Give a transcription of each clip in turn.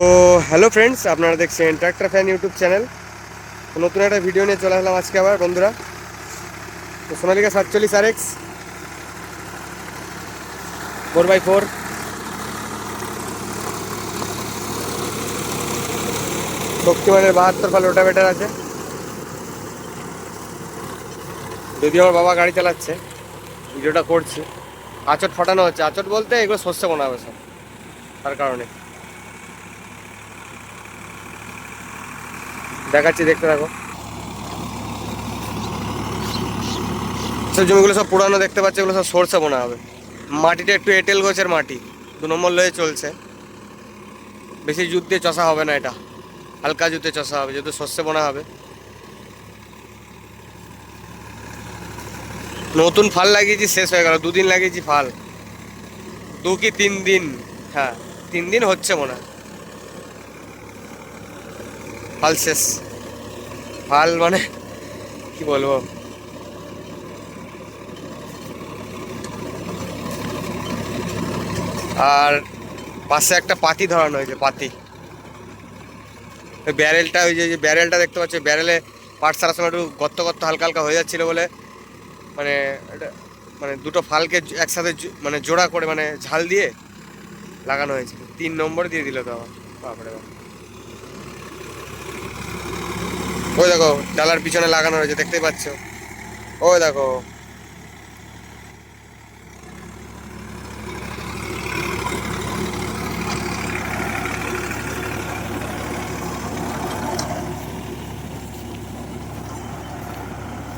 তো hello friends, আপনারা দেখছেন ট্র্যাক্টর ফ্যান ইউটিউব চ্যানেল। তো নতুন একটা ভিডিও নিয়ে চলে আসলাম আজকে আবার বন্ধুরা। তো সোনালিকা 47 RX 4x4 শক্তিমানের 72 ফাল রোটাভেটার আছে। যদিও আমার বাবা গাড়ি চালাচ্ছে, ভিডিওটা করছি। আচট ফাটানো হচ্ছে, আচট বলতে এগুলো শস্য বোনা হবে সব, তার কারণে দেখাচ্ছি, দেখতে থাকো। সব জমিগুলো সব পুরানো দেখতে পাচ্ছি, এগুলো সব সরষে বোনা হবে। মাটিটা একটু এঁটেল গোছের মাটি, 2 নম্বর লয়ে চলছে। বেশি যুদ্ধে চষা হবে না, এটা হালকা জুতে চষা হবে, যেহেতু শস্যে বোনা হবে। নতুন ফাল লাগিয়েছি, শেষ হয়ে গেল। 2 দিন লাগিয়েছি ফাল, 2 কি 3 দিন। হ্যাঁ, 3 দিন হচ্ছে মনে হয়, ফাল শেষ। ফাল মানে কি বলবো, আর পাশে একটা পাতি ধরানো হয়েছে, পাতি। ওই ব্যারেলটা, ওই যে ব্যারেলটা দেখতে পাচ্ছি, ব্যারেলে পাট সারার সময় একটু গর্ত গর্ত হালকা হালকা হয়ে যাচ্ছিলো বলে, মানে এটা মানে দুটো ফালকে একসাথে মানে জোড়া করে, মানে ঝাল দিয়ে লাগানো হয়েছিল। 3 নম্বর দিয়ে দিল তো আমার, বাপরে বাপ। ওই দেখো ডালার পিছনে লাগানো রয়েছে, দেখতেই পাচ্ছ। ওই দেখো,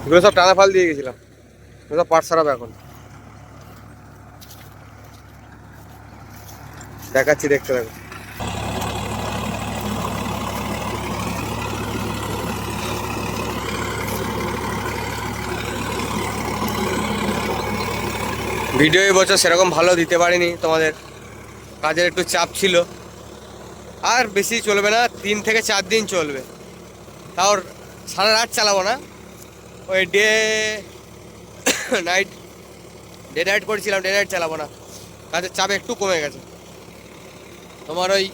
এগুলো সব টানা ফাল দিয়ে গেছিলাম, এগুলো সব পাট সারাবে এখন। দেখাচ্ছি, দেখতে থাকো। ভিডিও এই বছর সেরকম ভালো দিতে পারিনি, তোমাদের কাজের একটু চাপ ছিল। আর বেশি চলবে না, 3 থেকে 4 দিন চলবে। তাও সারা রাত চালাবো না, ওই নাইট ডে নাইট করেছিলাম, ডে নাইট চালাবো না। কাজের চাপ একটু কমে গেছে। তোমার ওই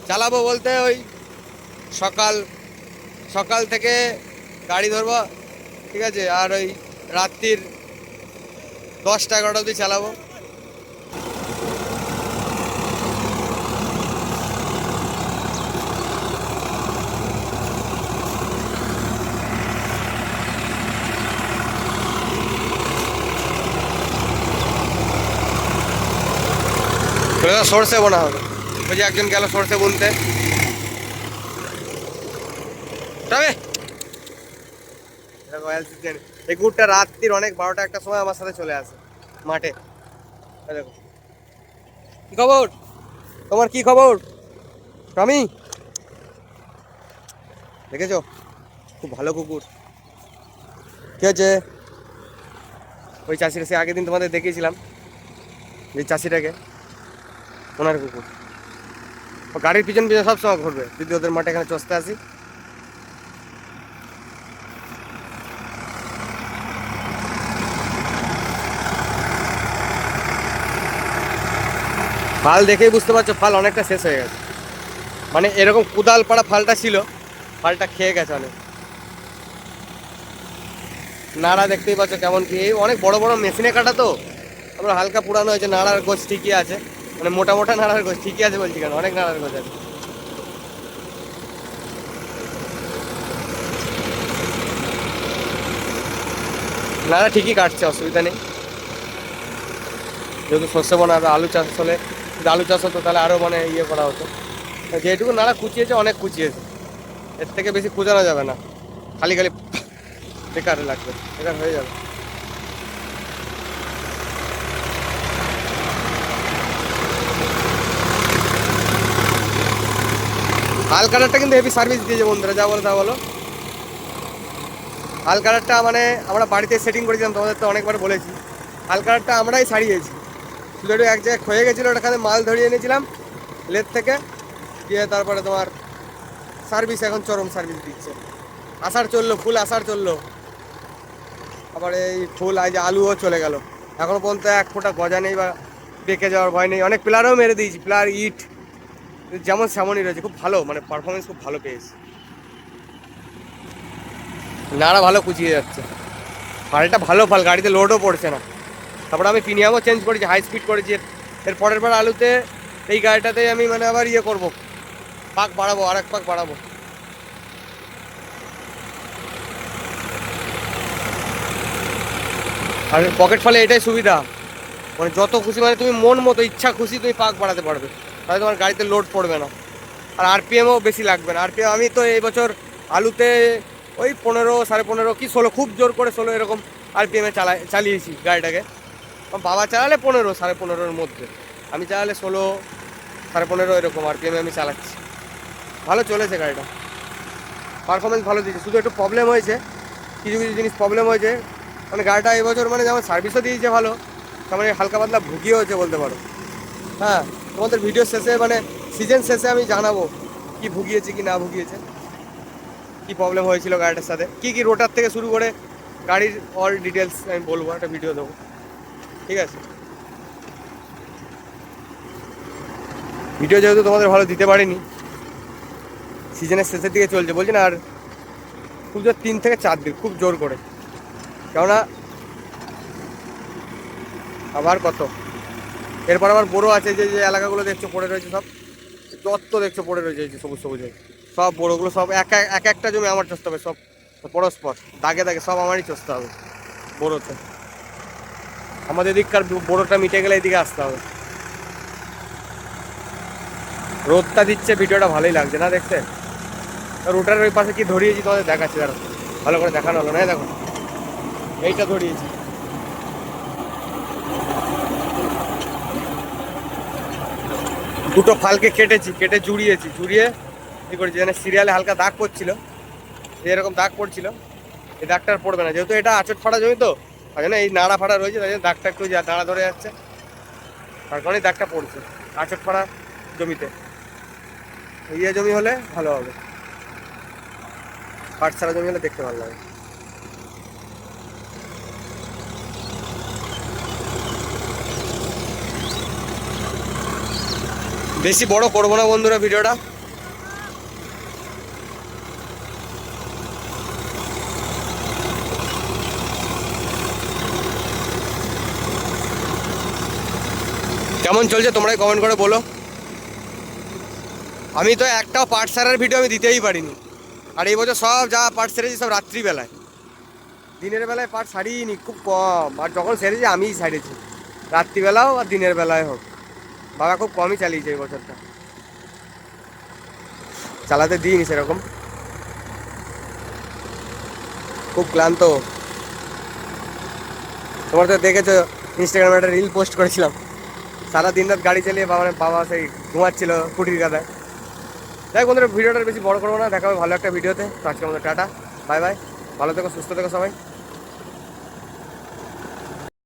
চালাবো বলতে ওই সকাল সকাল থেকে গাড়ি ধরবো, ঠিক আছে, আর ওই রাত্রির 10টা 11টা অবধি চালাবো। সরষে বোনা হবে। ওই যে একজন গেল সরষে বুনতে, তবে এই কুকুরটা রাত্রির অনেক 12টা 1টার সময় আমার সাথে চলে আসে মাঠে। দেখো কি খবর, তোমার কি খবর টমি, দেখেছো? খুব ভালো কুকুর। কি হচ্ছে? ওই চাষিটা, সে আগের দিন তোমাদের দেখিয়েছিলাম যে চাষিটাকে, ওনার কুকুর। ও গাড়ির পিছন পিছনে সবসময় ঘুরবে যদি ওদের মাঠে এখানে চষতে আসি। ফাল দেখেই বুঝতে পারছো, ফাল অনেকটা শেষ হয়ে গেছে। মানে এরকম কুদাল পাড়া ফালটা ছিল, ফালটা খেয়ে গেছে অনেক। নাড়া দেখতেই পাচ্ছ কেমন কি, অনেক বড় বড় মেশিনে কাটা তো, আমরা হালকা পুরানো হয়েছে। নাড়ার গোছ ঠিকই আছে, মানে মোটা মোটা নাড়ার গোছ ঠিকই আছে বলছি, কেন অনেক নাড়ার গোছ আছে। নাড়া ঠিকই কাটছে, অসুবিধা নেই। যেহেতু শস্য বানাবে, আলু চাষ হলে, যদি আলু চাষ হতো তাহলে আরও মানে ইয়ে করা হতো। যেটুকু নাড়া কুচিয়েছে, অনেক কুচিয়েছে, এর থেকে বেশি কুচানো যাবে না, খালি খালি বেকার লাগবে, বেকার হয়ে যাবে। হাল কাটারটা কিন্তু হেভি সার্ভিস দিয়েছে বন্ধুরা, যা বলো তা বলো। হাল কাটারটা মানে আমরা বাড়িতে সেটিং করেছিলাম, তোমাদের তো অনেকবার বলেছি। হাল কাটারটা আমরাই সারিয়েছি, শুধু একটু এক জায়গায় ক্ষয়ে গেছিলো, ওখানে মাল ধরিয়ে এনেছিলাম লেদ থেকে, দিয়ে তারপরে তোমার সার্ভিস এখন চরম সার্ভিস দিচ্ছে। আষাঢ় চললো, ফুল আষাঢ় চললো, আবার এই ফুল আজ আলুও চলে গেল। এখনো পর্যন্ত 1 ফোঁটা গজা নেই বা বেঁকে যাওয়ার ভয় নেই। অনেক প্লারও মেরে দিয়েছি, প্লার ইট যেমন সেমনই রয়েছে, খুব ভালো, মানে পারফরমেন্স খুব ভালো পেয়েছে, নাড়া ভালো কুচিয়ে যাচ্ছে, ফালটা ভালো ফাল, গাড়িতে লোডও পড়ছে না। তারপরে আমি প্রিমিয়ামও চেঞ্জ করেছি, হাই স্পিড করেছি। এর পরের বার আলুতে এই গাড়িটাতে আমি মানে আবার ইয়ে করবো, পাক বাড়াবো, আর এক পাক বাড়াবো। আর পকেট ফলে এটাই সুবিধা, মানে যত খুশি, মানে তুমি মন মতো ইচ্ছা খুশি তুমি পাক বাড়াতে পারবে, তাহলে তোমার গাড়িতে লোড পড়বে না। আর আরপিএমও বেশি লাগবে না। আরপিএম আমি তো এই বছর আলুতে ওই 15, 15.5 কি 16, খুব জোর করে 16 এরকম আরপিএমে চালিয়েছি গাড়িটাকে। বাবা চালালে 15, 15.5-এর মধ্যে, আমি চালালে 16, 15.5 এরকম আরপিএমে আমি চালাচ্ছি। ভালো চলেছে গাড়িটা, পারফরমেন্স ভালো দিয়েছে। শুধু একটু প্রবলেম হয়েছে, কিছু কিছু জিনিস প্রবলেম হয়েছে, মানে গাড়িটা এবছর মানে যেমন সার্ভিসও দিয়েছে ভালো, তার মানে হালকা পাতলা ভুগিয়ে হয়েছে বলতে পারো। হ্যাঁ, তোমাদের ভিডিও শেষে মানে সিজন শেষে আমি জানাবো কি ভুগিয়েছে কি না ভুগিয়েছে, কি প্রবলেম হয়েছিল গাড়িটার সাথে, কি কি রোটার থেকে শুরু করে গাড়ির অল ডিটেলস আমি বলবো, একটা ভিডিও দেবো, ঠিক আছে। ভিডিও যেহেতু তোমাদের ভালো দিতে পারিনি, সিজনের শেষের দিকে চলছে বলছি না, আর খুব জোর 3 থেকে 4 দিন খুব জোর করে, কেননা আবার কত এরপর আবার বড়ো আছে, যে যে এলাকাগুলো দেখছো পড়ে রয়েছে সব, যত দেখছো পড়ে রয়েছে, এই যে সবুজ সবুজ হয়ে, সব বড়োগুলো সব এক একটা জমি আমার চষতে হবে, সব পরস্পর দাগে দাগে সব আমারই চষতে হবে বড়োতে। আমাদের এদিককার বড়োটা মিটে গেলে এদিকে আসতে হবে। রোদটা দিচ্ছে, ভিডিওটা ভালোই লাগছে না দেখতে। রোটার ওই পাশে কি ধরিয়েছি তোমাদের দেখাচ্ছি, দাঁড়ো, ভালো করে দেখানো হলো না, দেখো এইটা ধরিয়েছি। দুটো ফালকে কেটেছি, কেটে জুড়িয়েছি, জুড়িয়ে কি করেছি মানে সিরিয়ালে হালকা দাগ পড়ছিল, এরকম দাগ পড়ছিল, এই দাগটা আর পড়বে না, যেহেতু এটা আচট ফাড়া জমি তো, তাই জন্য এই নাড়া ফাড়া রয়েছে, তাই জন্য দাগটা একটু নাড়া ধরে যাচ্ছে, তার কারণে দাগটা পড়ছে। আচট ফাড়া জমিতে, ইয়ে জমি হলে ভালো হবে, পাট ছাড়া জমি হলে দেখতে ভালো লাগে। বেশি বড় করবো না বন্ধুরা ভিডিওটা, কেমন চলছে তোমরাই কমেন্ট করে বলো। আমি তো একটাও পাট সারার ভিডিও আমি দিতেই পারিনি, আর এই বছর সব যা পাট সেরেছি সব রাত্রিবেলায়, দিনের বেলায় পাট সারিনি খুব কম, আর যখন সেরেছি আমিই সারিয়েছি, রাত্রিবেলাও আর দিনের বেলায় হোক, বাবা খুব কমই চালিয়েছে এই বছরটা, চালাতে দিইনি সেরকম, খুব ক্লান্ত। তোমার তো দেখেছো ইনস্টাগ্রামে একটা রিল পোস্ট করেছিলাম, সারা দিন রাত গাড়ি চালিয়ে বাবা সেই ঘুমাচ্ছিল কুটির কাদায়। দেখ বন্ধুরা, ভিডিওটা বেশি বড় করবো না, দেখা হবে ভালো একটা ভিডিওতে। তো আজকে আমাদের টাটা, বাই বাই, ভালো থেকো, সুস্থ থেকো সবাই।